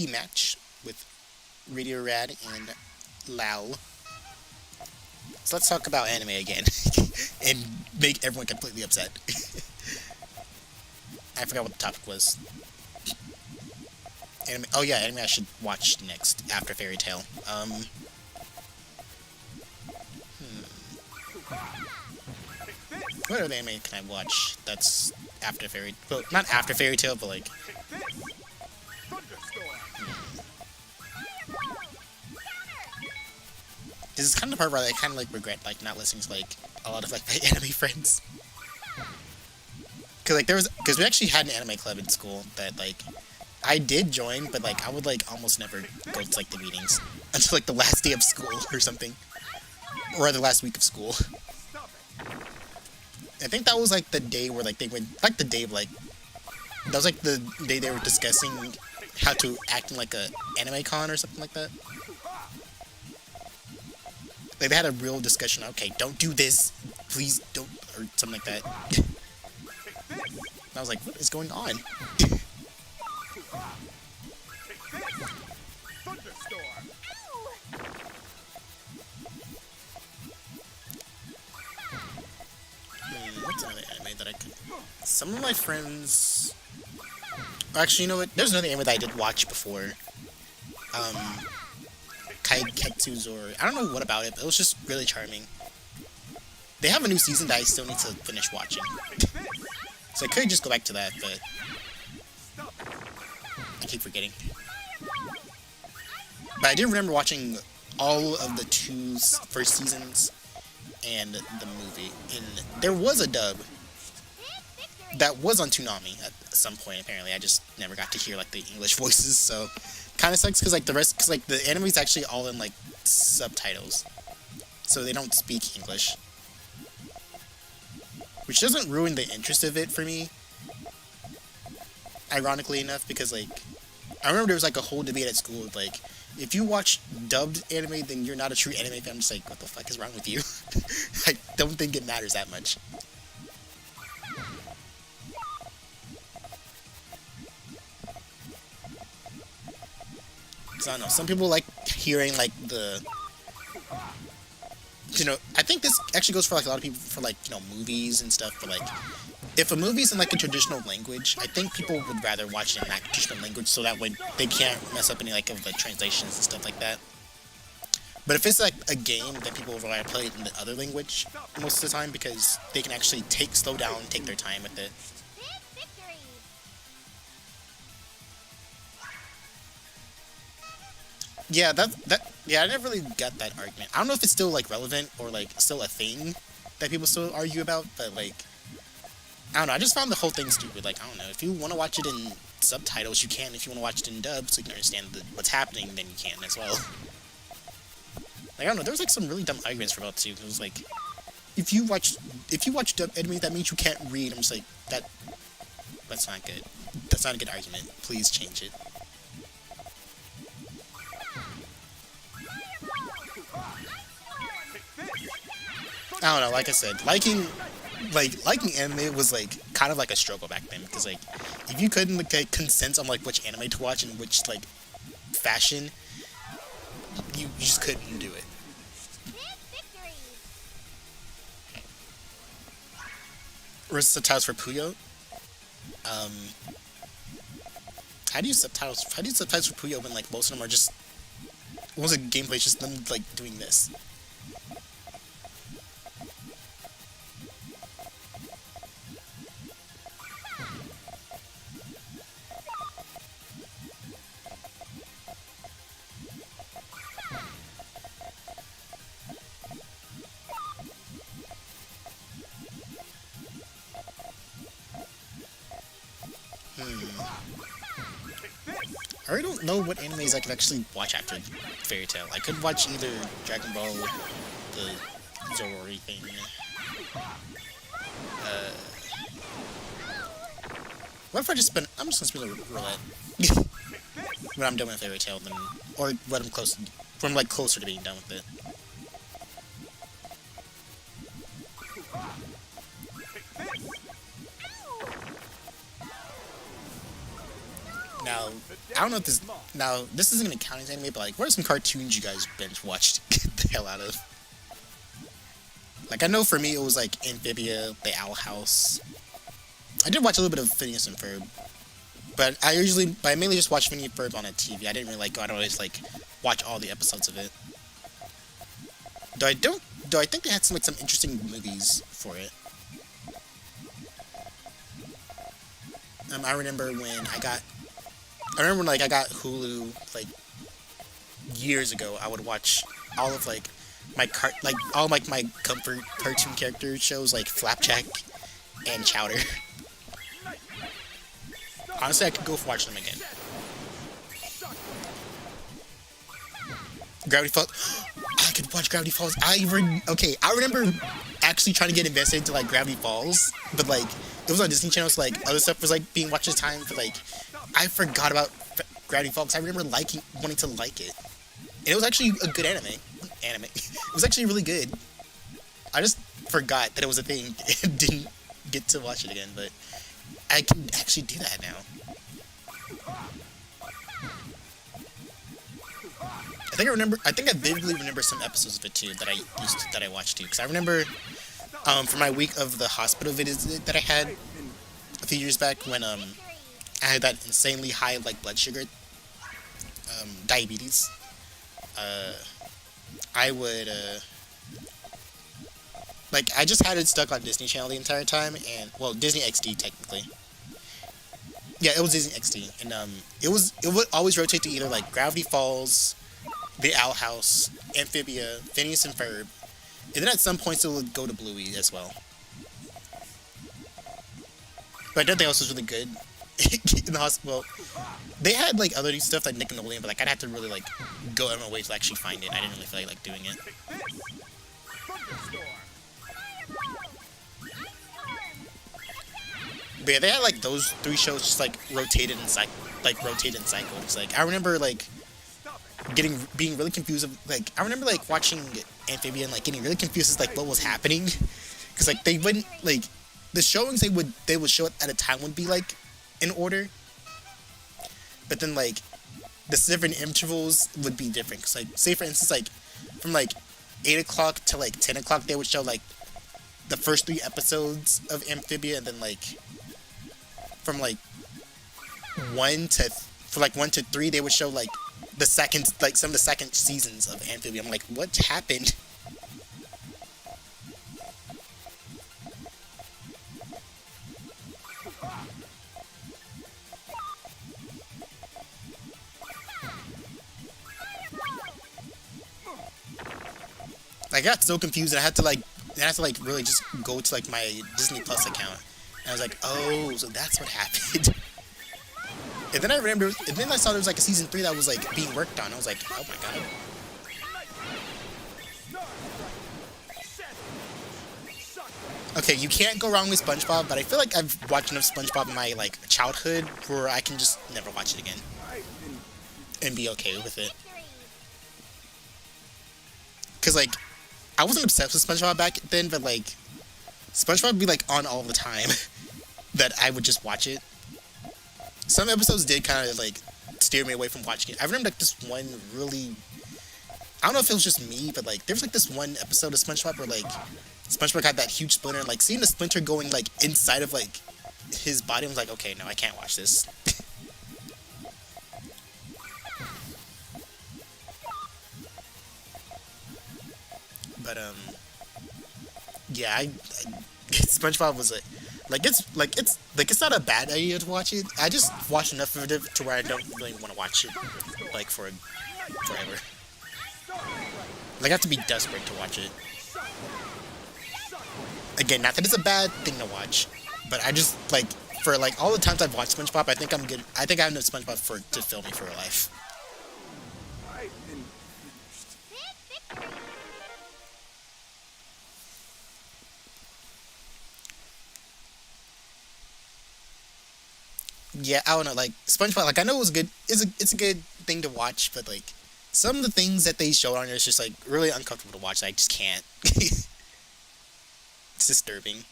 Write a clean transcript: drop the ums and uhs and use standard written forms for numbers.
match with RadioRad and LAO. So let's talk about anime again and make everyone completely upset. I forgot what the topic was. Anime. Oh yeah, anime I should watch next after Fairy Tail. What other anime can I watch that's after Fairy? Well, not after Fairy Tail, but like. This is kind of the part where I kind of like regret like not listening to like a lot of like my anime friends. Because we actually had an anime club in school that like I did join, but like I would like almost never go to like the meetings until like the last day of school or something, or the last week of school. I think that was like the day where like they went like the day of like that was like the day they were discussing how to act in like a anime con or something like that. Like they had a real discussion. Okay, don't do this, please don't, or something like that. And I was like, what is going on? What's another anime that I could... Some of my friends... Actually, you know what? There's another anime that I did watch before. Kaiketsu's, or... I don't know what about it, but it was just really charming. They have a new season that I still need to finish watching. So I could just go back to that, but... I keep forgetting. But I do remember watching all of the first seasons and the movie. And there was a dub that was on Toonami at some point, apparently. I just never got to hear like the English voices, so kind of sucks because like the anime is actually all in like subtitles, so they don't speak English, which doesn't ruin the interest of it for me, ironically enough, because like I remember there was like a whole debate at school of like, if you watch dubbed anime, then you're not a true anime fan. I'm just like, what the fuck is wrong with you? I don't think it matters that much. Because I don't know, some people like hearing like the... You know, I think this actually goes for like a lot of people for like, you know, movies and stuff, but like, if a movie's in like a traditional language, I think people would rather watch it in that traditional language so that way they can't mess up any like of the translations and stuff like that. But if it's like a game, then people would rather play it in the other language most of the time because they can actually slow down and take their time with it. Yeah, yeah, I never really got that argument. I don't know if it's still like relevant or like still a thing that people still argue about, but like, I don't know, I just found the whole thing stupid. Like, I don't know, if you want to watch it in subtitles, you can. If you want to watch it in dub so you can understand what's happening, then you can as well. Like, I don't know, there was like some really dumb arguments for about too. It was like, if you watch dub anime, that means you can't read. I'm just like, that's not good. That's not a good argument. Please change it. I don't know, like I said, liking anime was like kind of like a struggle back then, because like if you couldn't like consent on like which anime to watch and which like fashion, you just couldn't do it. Where's subtitles for Puyo? How do you subtitles for Puyo when like most of them are just, most of the gameplay is just them like doing this? I really don't know what animes I could actually watch after Fairy Tail. I could watch either Dragon Ball, the Zorori thing. What if I just spin? I'm just gonna spin a roulette when I'm done with Fairy Tail, then, or when I'm closer to being done with it. Now, I don't know if this... Now, this isn't gonna count as anime, but, like, what are some cartoons you guys binge watched the hell out of? Like, I know for me, it was, like, Amphibia, The Owl House. I did watch a little bit of Phineas and Ferb. But I mainly just watch Phineas and Ferb on a TV. I didn't really, like, go out and always, like, watch all the episodes of it. Though I think they had some interesting movies for it. I remember when I got Hulu, like, years ago. I would watch all of, like, my comfort cartoon character shows, like Flapjack and Chowder. Honestly, I could go watch them again. Gravity Falls. I could watch Gravity Falls. I remember actually trying to get invested into, like, Gravity Falls, but, like, it was on Disney Channel, so, like, other stuff was, like, being watched at the time, but, like, I forgot about Gravity Falls. I remember wanting to like it. And it was actually a good anime. It was actually really good. I just forgot that it was a thing and didn't get to watch it again, but I can actually do that now. I think I vividly remember some episodes of it too that I watched too, because I remember for my week of the hospital visit that I had a few years back when I had that insanely high, like, blood sugar, diabetes. I would like, I just had it stuck on Disney Channel the entire time, and, well, Disney XD technically. Yeah, it was Disney XD, and it would always rotate to either, like, Gravity Falls, The Owl House, Amphibia, Phineas and Ferb, and then at some points it would go to Bluey as well. But nothing else was really good in the hospital. They had, like, other stuff like Nickelodeon, but, like, I'd have to really, like, go out of my way to actually find it. I didn't really feel like doing it. But yeah, they had, like, those three shows just, like, rotated in cycles. Like, I remember, like, being really confused of, like, I remember, like, watching Amphibia and, like, getting really confused as, like, what was happening, because, like, they wouldn't, like, the showings they would show at a time would be, like, in order, but then, like, the different intervals would be different, because, like, say for instance, like, from, like, 8 o'clock to, like, 10 o'clock they would show, like, the first 3 episodes of Amphibia, and then, like, from, like, 1 to 3 they would show, like, some of the second seasons of Amphibia. I'm like, what happened? I got so confused, and I had to really just go to, like, my Disney Plus account, and I was like, oh, so that's what happened. And then I saw there was, like, a season 3 that was, like, being worked on. I was like, oh my god. Okay, you can't go wrong with SpongeBob, but I feel like I've watched enough SpongeBob in my, like, childhood where I can just never watch it again and be okay with it. Because, like, I wasn't obsessed with SpongeBob back then, but, like, SpongeBob would be, like, on all the time that I would just watch it. Some episodes did kind of, like, steer me away from watching it. I remember, like, this one really... I don't know if it was just me, but, like, there was, like, this one episode of SpongeBob where, like, SpongeBob had that huge splinter, and, like, seeing the splinter going, like, inside of, like, his body, I was like, okay, no, I can't watch this. But, yeah, SpongeBob was, it's not a bad idea to watch it. I just watched enough of it to where I don't really want to watch it, like, forever. Like, I have to be desperate to watch it. Again, not that it's a bad thing to watch, but I just, like, for, like, all the times I've watched SpongeBob, I think I'm good. I think I have enough SpongeBob to fill me for a life. Yeah, I don't know, like, SpongeBob, like, I know it was good, it's a good thing to watch, but, like, some of the things that they showed on there is just, like, really uncomfortable to watch. I just can't. It's disturbing.